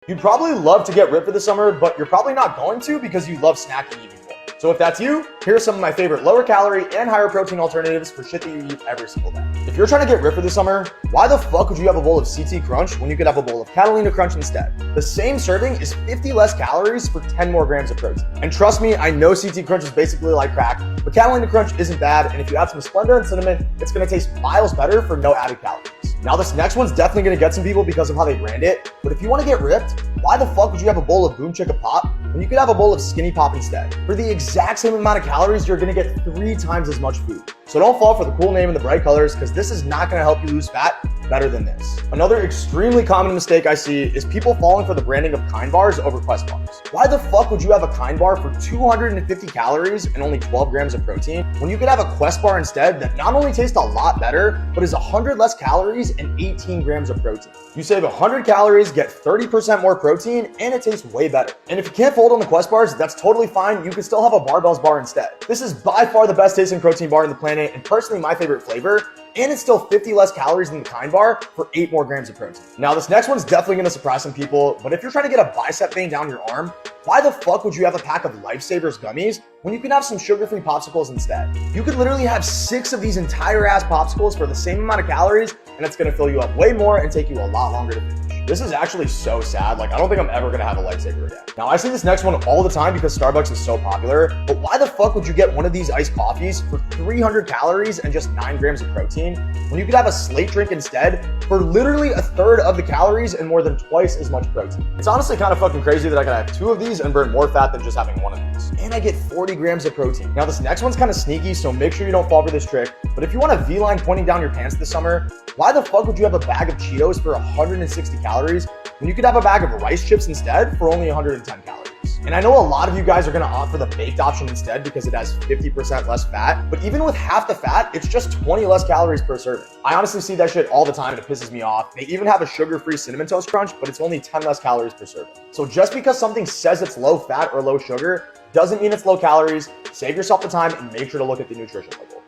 You'd probably love to get ripped for the summer, but you're probably not going to because you love snacking even more. So if that's you, here are some of my favorite lower calorie and higher protein alternatives for shit that you eat every single day. If you're trying to get ripped for the summer, why the fuck would you have a bowl of CT Crunch when you could have a bowl of Catalina Crunch instead? The same serving is 50 less calories for 10 more grams of protein. And trust me, I know CT Crunch is basically like crack, but Catalina Crunch isn't bad, and if you add some Splenda and cinnamon, it's gonna taste miles better for no added calories. Now this next one's definitely gonna get some people because of how they brand it, but if you wanna get ripped, why the fuck would you have a bowl of Boom Chicka Pop when you could have a bowl of Skinny Pop instead? For the exact same amount of calories, you're gonna get 3 times as much food. So don't fall for the cool name and the bright colors, because this is not gonna help you lose fat better than this. Another extremely common mistake I see is people falling for the branding of Kind Bars over Quest Bars. Why the fuck would you have a Kind Bar for 250 calories and only 12 grams of protein when you could have a Quest Bar instead that not only tastes a lot better, but is 100 less calories and 18 grams of protein? You save 100 calories, get 30% more protein, and it tastes way better. And if you can't fold on the Quest Bars, that's totally fine. You can still have a Barbell Bar instead. This is by far the best tasting protein bar on the planet, and personally my favorite flavor, and it's still 50 less calories than the Kind Bar for 8 more grams of protein. Now this next one's definitely gonna surprise some people, but if you're trying to get a bicep vein down your arm, why the fuck would you have a pack of Lifesavers gummies when you can have some sugar-free popsicles instead? You could literally have 6 of these entire ass popsicles for the same amount of calories, and it's gonna fill you up way more and take you a lot longer to finish. This is actually so sad. Like, I don't think I'm ever gonna have a Lifesaver again. Now, I see this next one all the time because Starbucks is so popular, but why the fuck would you get one of these iced coffees for 300 calories and just 9 grams of protein when you could have a slate drink instead for literally 1/3 of the calories and more than twice as much protein? It's honestly kind of fucking crazy that I can have 2 of these and burn more fat than just having 1 of these. And I get 40 grams of protein. Now, this next one's kind of sneaky, so make sure you don't fall for this trick, but if you want a V-line pointing down your pants this summer, why the fuck would you have a bag of Cheetos for 160 calories when you could have a bag of rice chips instead for only 110 calories? And I know a lot of you guys are gonna opt for the baked option instead because it has 50% less fat, but even with half the fat, it's just 20 less calories per serving. I honestly see that shit all the time and it pisses me off. They even have a sugar-free Cinnamon Toast Crunch, but it's only 10 less calories per serving. So just because something says it's low fat or low sugar doesn't mean it's low calories. Save yourself the time and make sure to look at the nutrition label.